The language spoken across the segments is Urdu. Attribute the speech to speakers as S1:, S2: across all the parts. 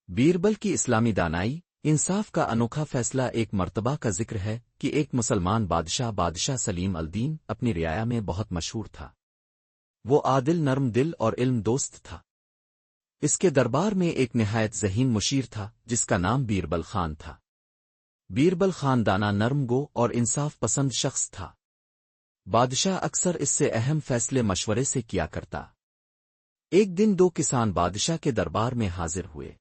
S1: بیربل کی اسلامی دانائی انصاف کا انوکھا فیصلہ ایک مرتبہ کا ذکر ہے کہ ایک مسلمان بادشاہ سلیم الدین اپنی رعایا میں بہت مشہور تھا۔ وہ عادل، نرم دل اور علم دوست تھا۔ اس کے دربار میں ایک نہایت ذہین مشیر تھا جس کا نام بیربل خان تھا۔ بیربل خان دانا، نرم گو اور انصاف پسند شخص تھا۔ بادشاہ اکثر اس سے اہم فیصلے مشورے سے کیا کرتا۔ ایک دن دو کسان بادشاہ کے دربار میں حاضر ہوئے۔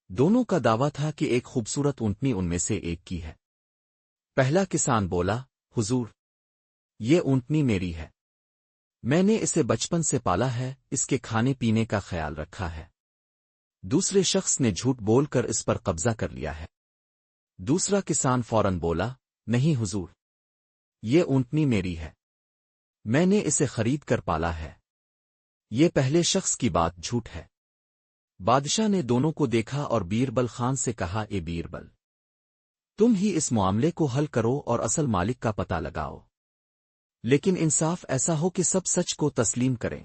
S1: دونوں کا دعویٰ تھا کہ ایک خوبصورت اونٹنی ان میں سے ایک کی ہے۔ پہلا کسان بولا، حضور، یہ اونٹنی میری ہے۔ میں نے اسے بچپن سے پالا ہے، اس کے کھانے پینے کا خیال رکھا ہے۔ دوسرے شخص نے جھوٹ بول کر اس پر قبضہ کر لیا ہے۔ دوسرا کسان فوراً بولا، نہیں حضور، یہ اونٹنی میری ہے۔ میں نے اسے خرید کر پالا ہے۔ یہ پہلے شخص کی بات جھوٹ ہے۔ بادشاہ نے دونوں کو دیکھا اور بیربل خان سے کہا، اے بیربل، تم ہی اس معاملے کو حل کرو اور اصل مالک کا پتہ لگاؤ، لیکن انصاف ایسا ہو کہ سب سچ کو تسلیم کریں۔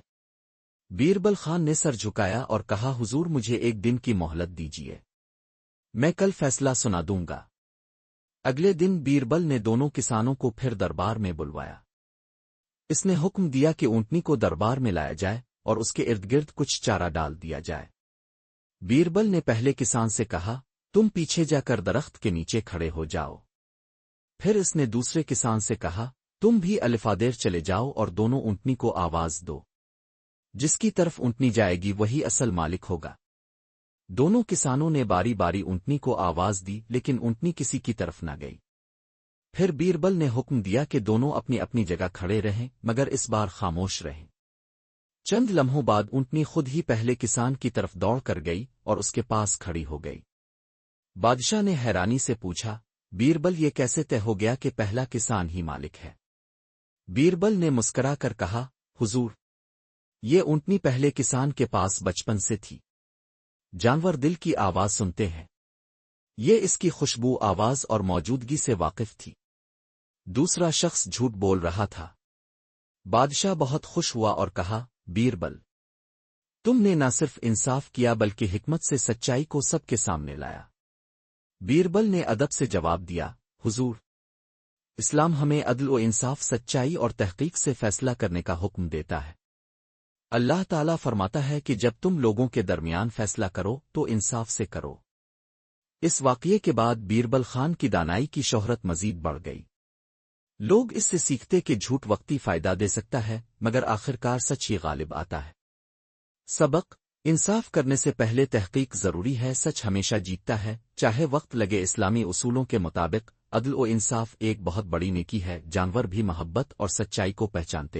S1: بیربل خان نے سر جھکایا اور کہا، حضور، مجھے ایک دن کی مہلت دیجیے، میں کل فیصلہ سنا دوں گا۔ اگلے دن بیربل نے دونوں کسانوں کو پھر دربار میں بلوایا۔ اس نے حکم دیا کہ اونٹنی کو دربار میں لایا جائے اور اس کے ارد گرد کچھ چارہ ڈال دیا جائے۔ بیربل نے پہلے کسان سے کہا، تم پیچھے جا کر درخت کے نیچے کھڑے ہو جاؤ۔ پھر اس نے دوسرے کسان سے کہا، تم بھی الفادیر چلے جاؤ اور دونوں اونٹنی کو آواز دو۔ جس کی طرف اونٹنی جائے گی وہی اصل مالک ہوگا۔ دونوں کسانوں نے باری باری اونٹنی کو آواز دی، لیکن اونٹنی کسی کی طرف نہ گئی۔ پھر بیربل نے حکم دیا کہ دونوں اپنی اپنی جگہ کھڑے رہیں، مگر اس بار خاموش رہیں۔ چند لمحوں بعد اونٹنی خود ہی پہلے کسان کی طرف دوڑ کر گئی اور اس کے پاس کھڑی ہو گئی۔ بادشاہ نے حیرانی سے پوچھا، بیربل، یہ کیسے طے ہو گیا کہ پہلا کسان ہی مالک ہے؟ بیربل نے مسکرا کر کہا، حضور، یہ اونٹنی پہلے کسان کے پاس بچپن سے تھی۔ جانور دل کی آواز سنتے ہیں۔ یہ اس کی خوشبو، آواز اور موجودگی سے واقف تھی۔ دوسرا شخص جھوٹ بول رہا تھا۔ بادشاہ بہت خوش ہوا اور کہا، بیربل، تم نے نہ صرف انصاف کیا بلکہ حکمت سے سچائی کو سب کے سامنے لایا۔ بیربل نے ادب سے جواب دیا، حضور، اسلام ہمیں عدل و انصاف، سچائی اور تحقیق سے فیصلہ کرنے کا حکم دیتا ہے۔ اللہ تعالیٰ فرماتا ہے کہ جب تم لوگوں کے درمیان فیصلہ کرو تو انصاف سے کرو۔ اس واقعے کے بعد بیربل خان کی دانائی کی شہرت مزید بڑھ گئی۔ لوگ اس سے سیکھتے کہ جھوٹ وقتی فائدہ دے سکتا ہے، مگر آخرکار سچ ہی غالب آتا ہے۔ سبق: انصاف کرنے سے پہلے تحقیق ضروری ہے، سچ ہمیشہ جیتتا ہے، چاہے وقت لگے۔ اسلامی اصولوں کے مطابق عدل و انصاف ایک بہت بڑی نیکی ہے۔ جانور بھی محبت اور سچائی کو پہچانتے